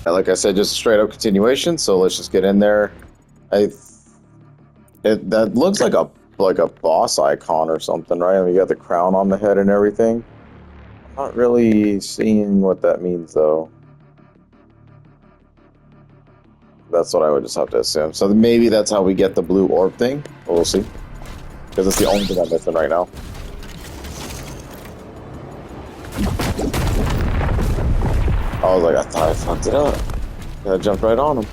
And like I said, just a straight up continuation. So let's just get in there. I that looks like a boss icon or something, right? I mean, you got the crown on the head and everything. I'm not really seeing what that means though. That's what I would just have to assume. So maybe that's how we get the blue orb thing. But we'll see. Because it's the only thing I'm missing right now. I was like, I thought I fucked it up. I jumped right on him.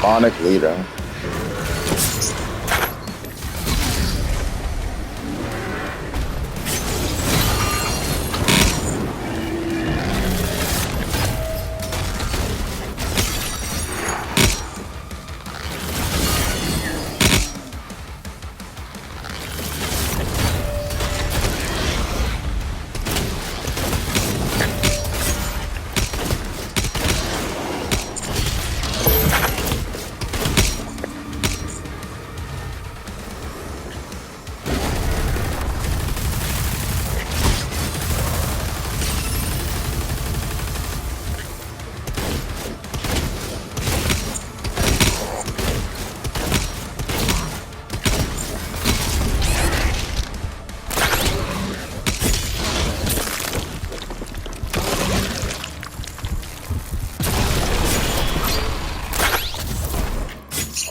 Demonic leader.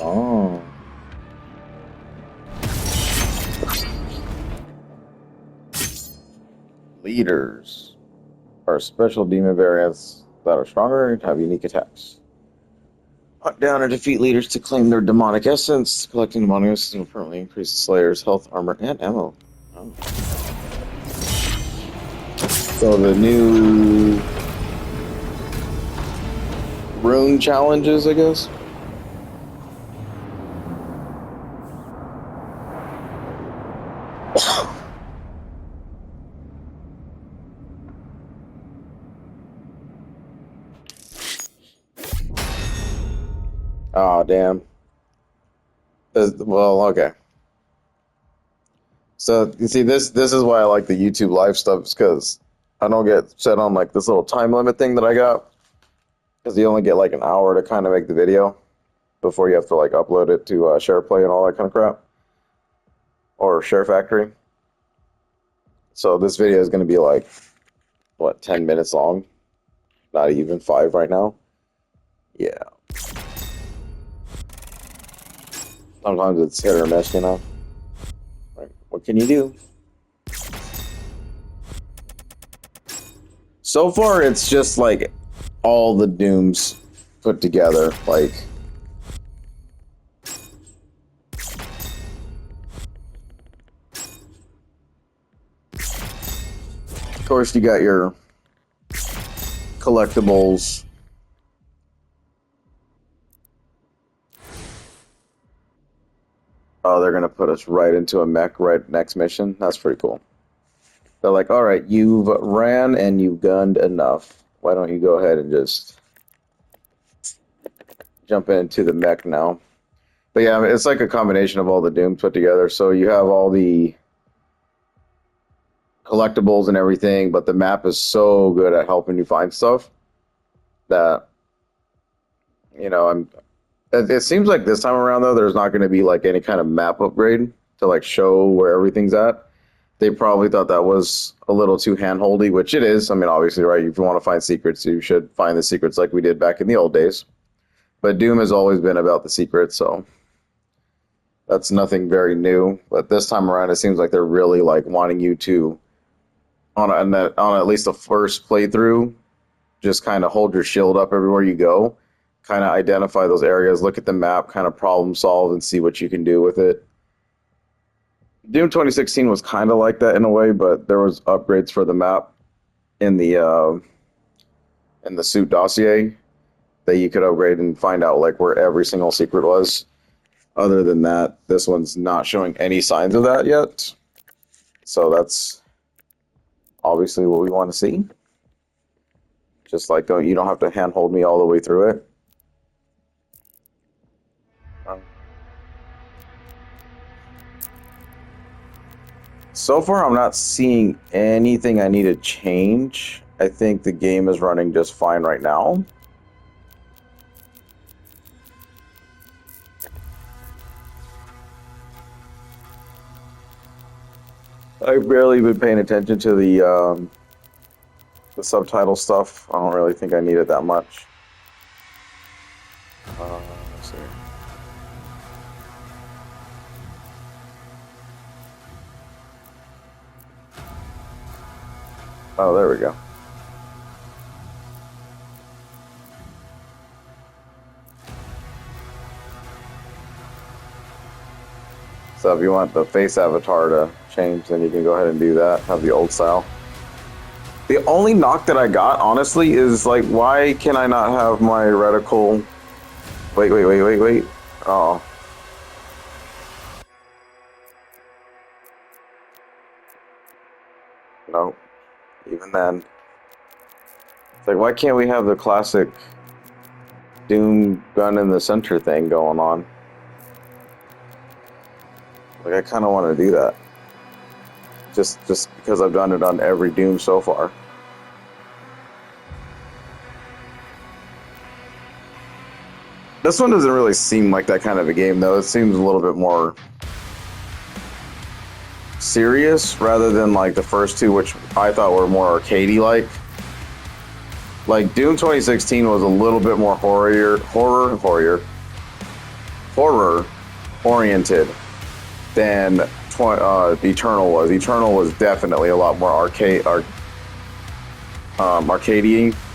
Oh. Leaders are special demon variants that are stronger and have unique attacks. Hunt down and defeat leaders to claim their demonic essence. Collecting demonic essence will permanently increase the Slayer's health, armor, and ammo. Oh. So the new rune challenges, I guess. Oh, damn. Well, okay. So you see, this is why I like the YouTube live stuff, because I don't get set on like this little time limit thing that I got, because you only get like an hour to kind of make the video. before you have to like upload it to SharePlay and all that kind of crap, or Share Factory. So this video is going to be like, what, 10 minutes long? Not even 5 right now. Yeah. Sometimes it's hit or miss, you know? Like, what can you do? So far, it's just like all the Dooms put together. Like, of course, you got your collectibles. Oh, they're going to put us right into a mech right next mission. That's pretty cool. They're like, all right, you've ran and you've gunned enough. Why don't you go ahead and just jump into the mech now? But yeah, I mean, it's like a combination of all the Dooms put together. So you have all the collectibles and everything, but the map is so good at helping you find stuff that, you know, it seems like this time around, though, there's not going to be like any kind of map upgrade to like show where everything's at. They probably thought that was a little too handholdy, which it is. I mean, obviously, right? If you want to find secrets, you should find the secrets like we did back in the old days. But Doom has always been about the secrets, so that's nothing very new. But this time around, it seems like they're really like wanting you to, on at least the first playthrough, just kind of hold your shield up everywhere you go, kind of identify those areas, look at the map, kind of problem solve, and see what you can do with it. Doom 2016 was kind of like that in a way, but there was upgrades for the map in the suit dossier that you could upgrade and find out like where every single secret was. Other than that, this one's not showing any signs of that yet. So that's obviously what we want to see. Just like, you don't have to handhold me all the way through it. So far, I'm not seeing anything I need to change. I think the game is running just fine right now. I've barely been paying attention to the subtitle stuff. I don't really think I need it that much. Let's see. Oh, there we go. So if you want the face avatar to change, then you can go ahead and do that. Have the old style. The only knock that I got, honestly, is like, why can I not have my reticle? Wait. Oh. No. Even then. It's like, why can't we have the classic Doom gun in the center thing going on? Like, I kind of want to do that. Just because I've done it on every Doom so far. This one doesn't really seem like that kind of a game, though. It seems a little bit more serious rather than like the first two, which I thought were more arcadey-like. Like Doom 2016 was a little bit more horror oriented than Eternal was. Eternal was definitely a lot more arcadey,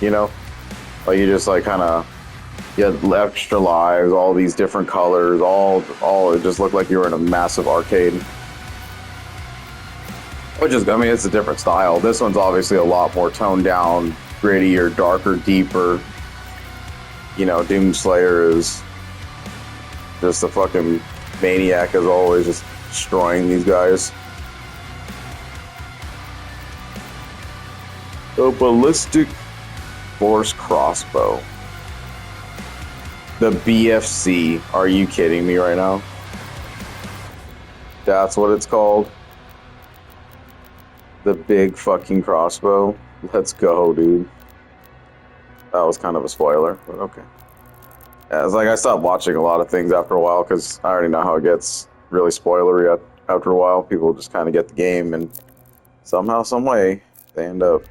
you know? Like you just like kind of, you had extra lives, all these different colors, all it just looked like you were in a massive arcade. Which is, I mean, it's a different style. This one's obviously a lot more toned down, grittier, darker, deeper. You know, Doomslayer is just a fucking maniac as always, just destroying these guys. The ballistic force crossbow. The BFC. Are you kidding me right now? That's what it's called. The big fucking crossbow. Let's go, dude. That was kind of a spoiler, but okay. Yeah, it's like I stopped watching a lot of things after a while because I already know how it gets really spoilery after a while. People just kind of get the game and somehow, some way, they end up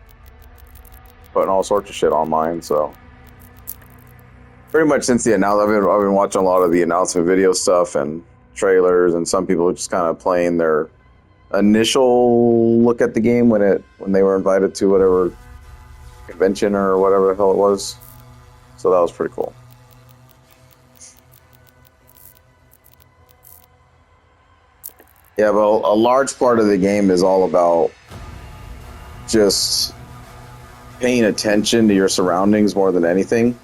putting all sorts of shit online. So pretty much since the announcement, I've been watching a lot of the announcement video stuff and trailers, and some people are just kind of playing their initial look at the game when they were invited to whatever convention or whatever the hell it was. So that was pretty cool. Yeah, but a large part of the game is all about just paying attention to your surroundings more than anything.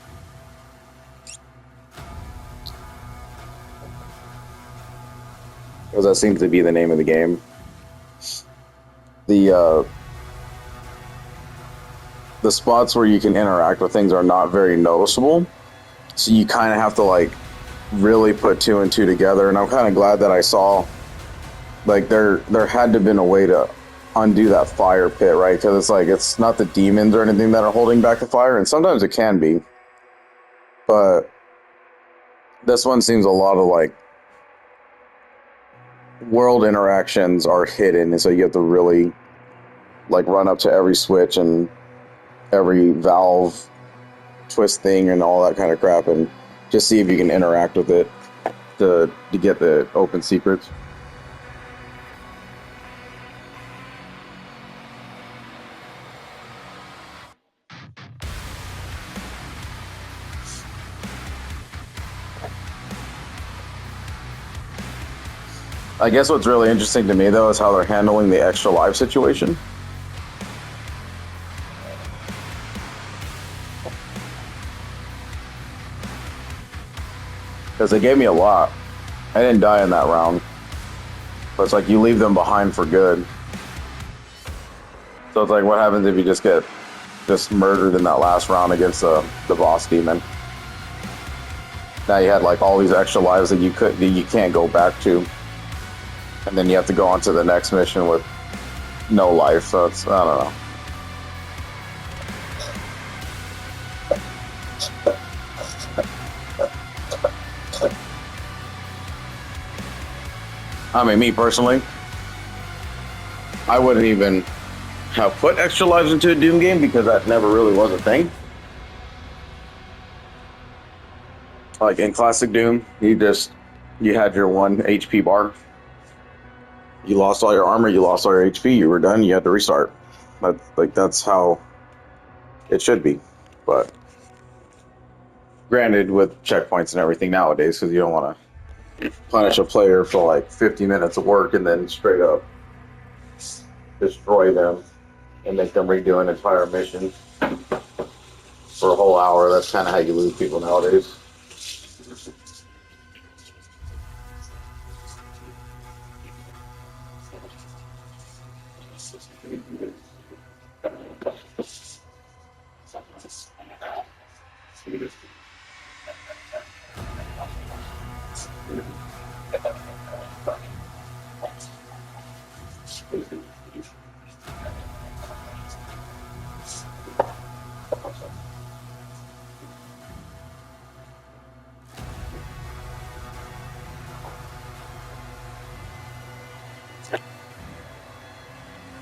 Because that seems to be the name of the game. The spots where you can interact with things are not very noticeable, so you kind of have to like really put two and two together. And I'm kind of glad that I saw like there had to have been a way to undo that fire pit, right? Because it's like it's not the demons or anything that are holding back the fire, and sometimes it can be, but this one seems a lot of like world interactions are hidden, and so you have to really like run up to every switch and every valve twist thing and all that kind of crap, and just see if you can interact with it to get the open secrets. I guess what's really interesting to me though is how they're handling the extra life situation. Because they gave me a lot. I didn't die in that round. But it's like you leave them behind for good. So it's like, what happens if you just get murdered in that last round against the boss demon? Now you had like all these extra lives that you can't go back to. And then you have to go on to the next mission with no life. So it's, I don't know. I mean, me personally, I wouldn't even have put extra lives into a Doom game because that never really was a thing. Like in classic Doom, you had your 1 HP bar. You lost all your armor, you lost all your HP, you were done, you had to restart. That's how it should be. But granted, with checkpoints and everything nowadays, because you don't want to punish a player for like 50 minutes of work and then straight up destroy them and make them redo an entire mission for a whole hour. That's kind of how you lose people nowadays.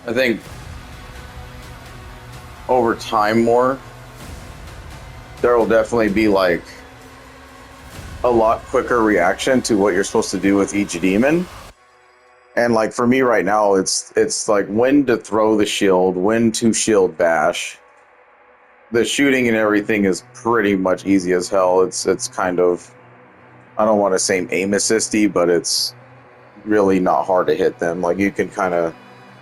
I think over time there will definitely be like a lot quicker reaction to what you're supposed to do with each demon. And like for me right now, it's like when to throw the shield, when to shield bash. The shooting and everything is pretty much easy as hell. It's kind of, I don't want to say aim assisty, but it's really not hard to hit them. Like you can kind of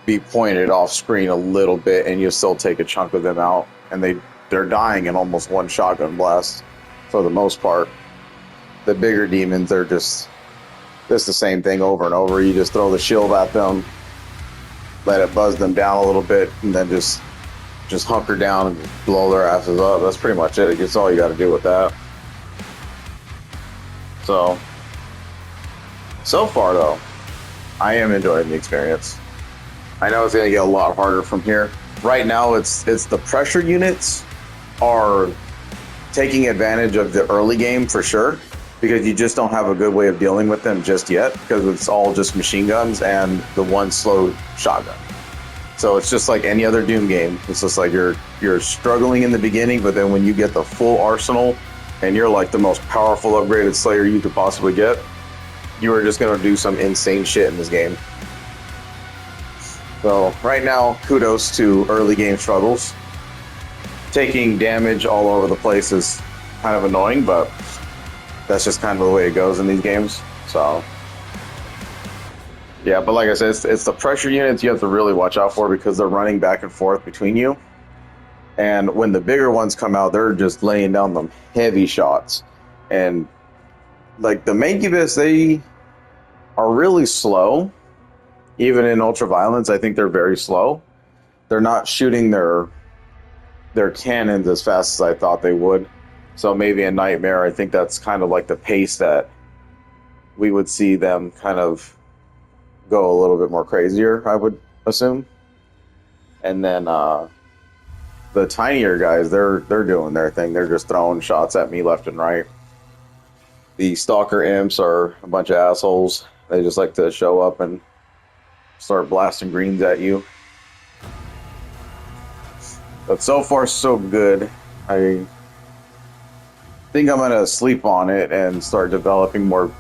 be pointed off screen a little bit and you'll still take a chunk of them out, and they're dying in almost one shotgun blast for the most part. The bigger demons, they're just the same thing over and over. You just throw the shield at them, let it buzz them down a little bit, and then just hunker down and blow their asses up. That's pretty much it. It's all you got to do with that. So far though, I am enjoying the experience. I know it's going to get a lot harder from here. Right now, it's the pressure units are taking advantage of the early game for sure, because you just don't have a good way of dealing with them just yet, because it's all just machine guns and the one slow shotgun. So it's just like any other Doom game. It's just like you're struggling in the beginning, but then when you get the full arsenal and you're like the most powerful upgraded Slayer you could possibly get, you are just gonna do some insane shit in this game. So right now, kudos to early game struggles. Taking damage all over the place is kind of annoying, but that's just kind of the way it goes in these games. So yeah, but like I said, it's the pressure units you have to really watch out for, because they're running back and forth between you. And when the bigger ones come out, they're just laying down them heavy shots. And like the Mancubus, they are really slow. Even in Ultraviolence, I think they're very slow. They're not shooting their cannons as fast as I thought they would. So maybe in Nightmare, I think that's kind of like the pace that we would see them kind of go a little bit more crazier, I would assume. And then the tinier guys, they're doing their thing. They're just throwing shots at me left and right. The Stalker Imps are a bunch of assholes. They just like to show up and start blasting greens at you. But so far, so good. I think I'm gonna sleep on it and start developing more,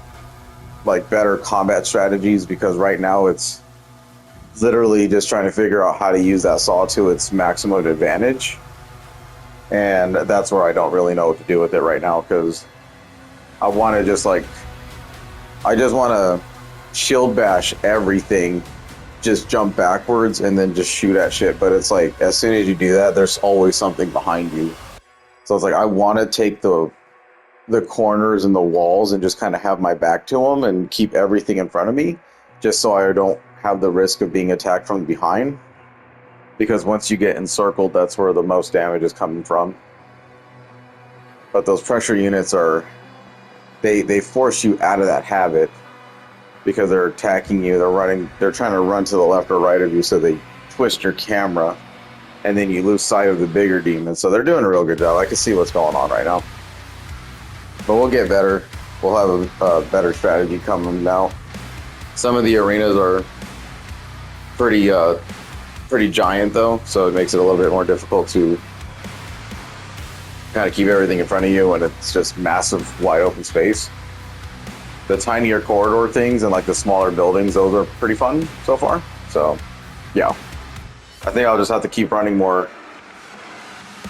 like, better combat strategies, because right now it's literally just trying to figure out how to use that saw to its maximum advantage. And that's where I don't really know what to do with it right now, because I want to just want to shield bash everything, just jump backwards and then just shoot at shit. But it's like, as soon as you do that, there's always something behind you. So it's like, I want to take the corners and the walls and just kind of have my back to them and keep everything in front of me, just so I don't have the risk of being attacked from behind. Because once you get encircled, that's where the most damage is coming from. But those pressure units are, they force you out of that habit, because they're attacking you, they're trying to run to the left or right of you, so they twist your camera, and then you lose sight of the bigger demons. So they're doing a real good job. I can see what's going on right now. But we'll get better. We'll have a better strategy coming now. Some of the arenas are pretty giant though, so it makes it a little bit more difficult to kind of keep everything in front of you when it's just massive wide open space. The tinier corridor things and like the smaller buildings, those are pretty fun so far. So yeah, I think I'll just have to keep running more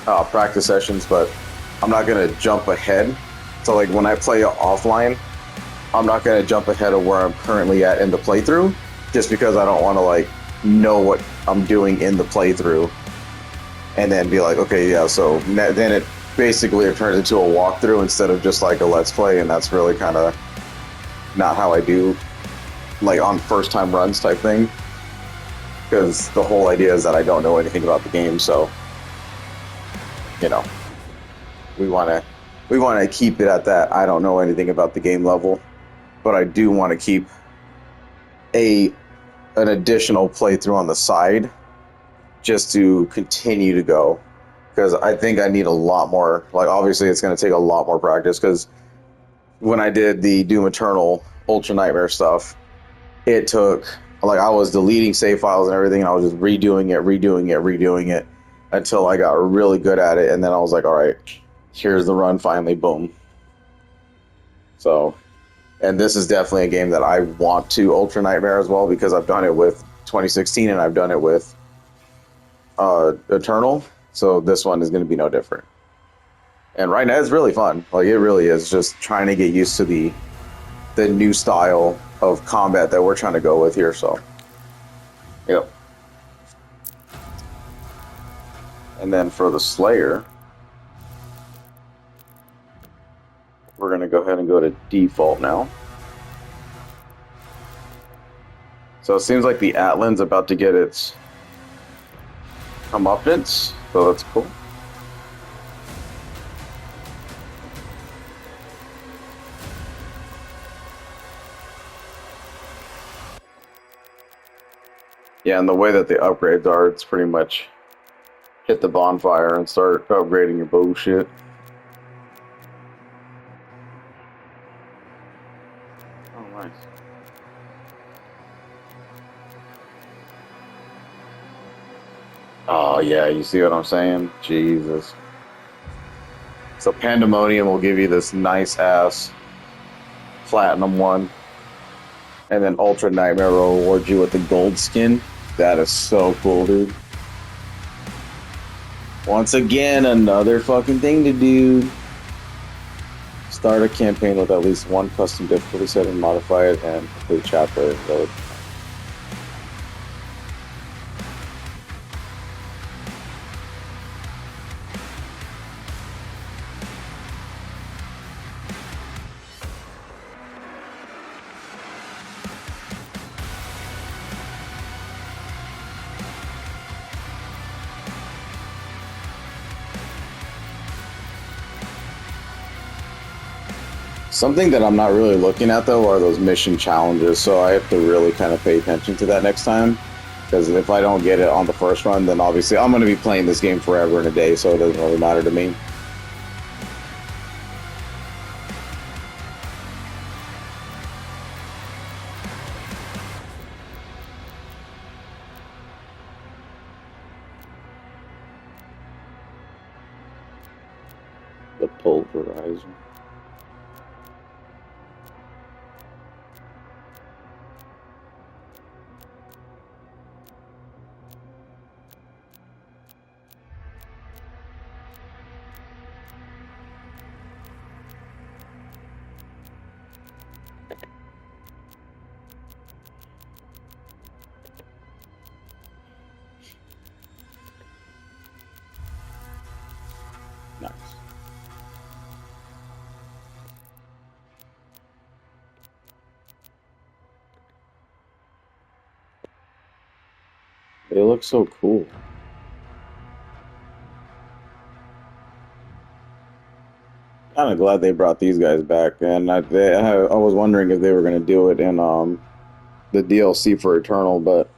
practice sessions, but I'm not gonna jump ahead. So like when I play offline, I'm not gonna jump ahead of where I'm currently at in the playthrough, just because I don't want to like know what I'm doing in the playthrough and then be like, okay, yeah, so then it basically turns into a walkthrough instead of just like a let's play, and that's really kind of not how I do, like, on first time runs type thing, because the whole idea is that I don't know anything about the game. So, you know, we want to keep it at that I don't know anything about the game level, but I do want to keep an additional playthrough on the side just to continue to go, because I think I need a lot more, like, obviously it's going to take a lot more practice, because when I did the Doom Eternal Ultra Nightmare stuff, it took, like, I was deleting save files and everything, and I was just redoing it until I got really good at it, and then I was like, all right, here's the run finally, boom. So, and this is definitely a game that I want to Ultra Nightmare as well, because I've done it with 2016 and I've done it with Eternal, so this one is going to be no different. And right now it's really fun. Like, it really is just trying to get used to the new style of combat that we're trying to go with here. So, yep. And then for the Slayer, we're going to go ahead and go to default now. So it seems like the Atlan's about to get its comeuppance, so that's cool. Yeah, and the way that the upgrades are, it's pretty much hit the bonfire and start upgrading your bullshit. Oh yeah, you see what I'm saying? Jesus. So Pandemonium will give you this nice ass platinum one, and then Ultra Nightmare will reward you with the gold skin. That is so cool, dude. Once again, another fucking thing to do. Start a campaign with at least one custom difficulty setting, modify it, and complete chapter. Something that I'm not really looking at though are those mission challenges, so I have to really kind of pay attention to that next time. Because if I don't get it on the first run, then obviously I'm going to be playing this game forever and a day, so it doesn't really matter to me. The pulverizer. Nice. They look so cool. Kind of glad they brought these guys back, and I was wondering if they were going to do it in the DLC for Eternal, but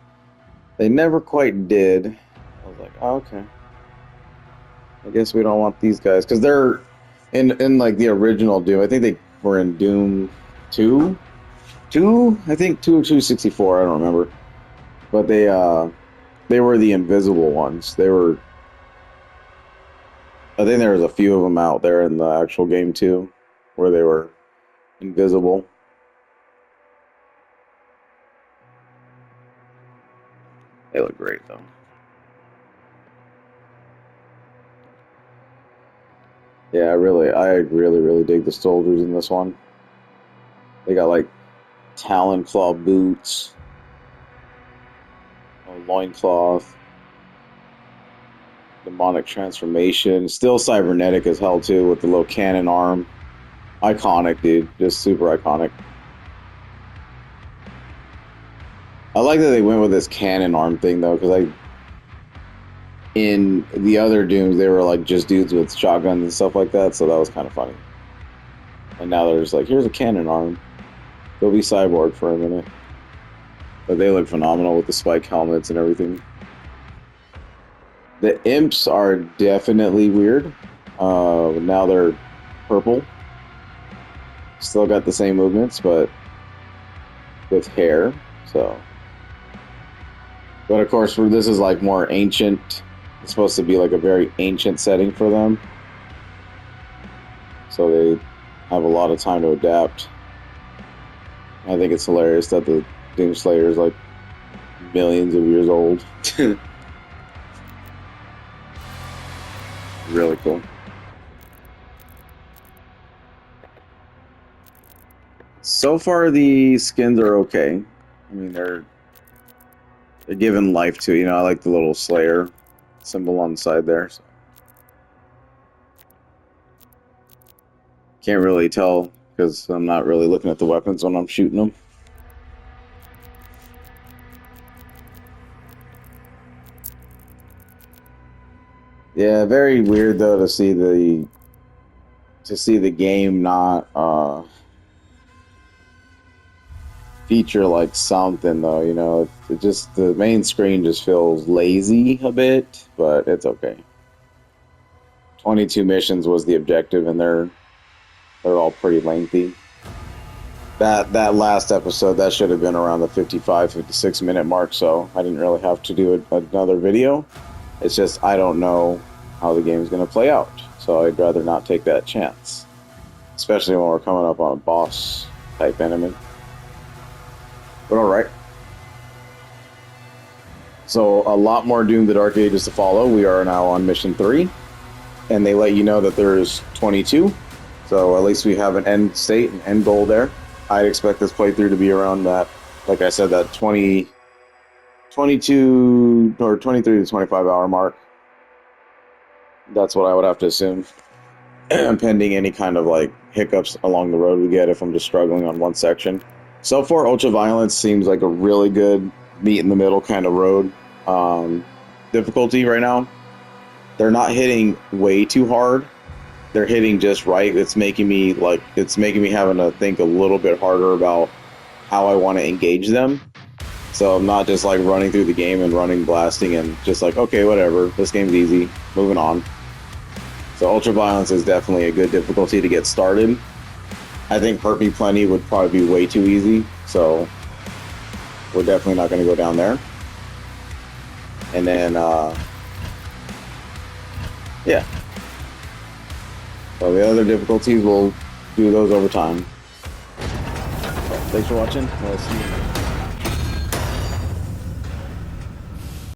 they never quite did. I was like, oh, okay. I guess we don't want these guys because they're in like the original Doom. I think they were in Doom 2, I think 2 or 264. I don't remember, but they were the invisible ones. They were. I think there was a few of them out there in the actual game too, where they were invisible. They look great though. Yeah, I really dig the soldiers in this one. They got like talon claw boots, a loincloth, demonic transformation, still cybernetic as hell too, with the little cannon arm. Iconic, dude. Just super iconic. I like that they went with this cannon arm thing though, because in the other Dooms they were like just dudes with shotguns and stuff like that, so that was kind of funny. And now they're just like, here's a cannon arm. Go be cyborg for a minute. But they look phenomenal with the spike helmets and everything. The imps are definitely weird. Now they're purple. Still got the same movements, but with hair. So, but of course, this is like more ancient. It's supposed to be like a very ancient setting for them. So they have a lot of time to adapt. I think it's hilarious that the Doomslayer is like millions of years old. Really cool. So far, the skins are okay. I mean, they're giving life to it. You know, I like the little Slayer symbol on the side there. So. Can't really tell because I'm not really looking at the weapons when I'm shooting them. Yeah, very weird though to see the game not feature like something though. You know, it just the main screen just feels lazy a bit, but it's okay. 22 missions was the objective, and they're all pretty lengthy. That last episode, that should have been around the 55, 56 minute mark, so I didn't really have to do another video. It's just I don't know how the game's going to play out, so I'd rather not take that chance, especially when we're coming up on a boss type enemy. But all right. So a lot more Doom: The Dark Ages to follow. We are now on mission 3, and they let you know that there's 22. So at least we have an end state, an end goal there. I'd expect this playthrough to be around that, like I said, that 22 or 23 to 25 hour mark. That's what I would have to assume, pending any kind of like hiccups along the road we get if I'm just struggling on one section. So far, Ultraviolence seems like a really good meet in the middle kind of road difficulty right now. They're not hitting way too hard. They're hitting just right. It's making me having to think a little bit harder about how I want to engage them. So I'm not just like running through the game and running blasting and just like, okay, whatever, this game's easy, moving on. So Ultraviolence is definitely a good difficulty to get started. I think Hurt Me Plenty would probably be way too easy, so we're definitely not going to go down there. And then, yeah. So the other difficulties, we'll do those over time. Thanks for watching. We'll see you.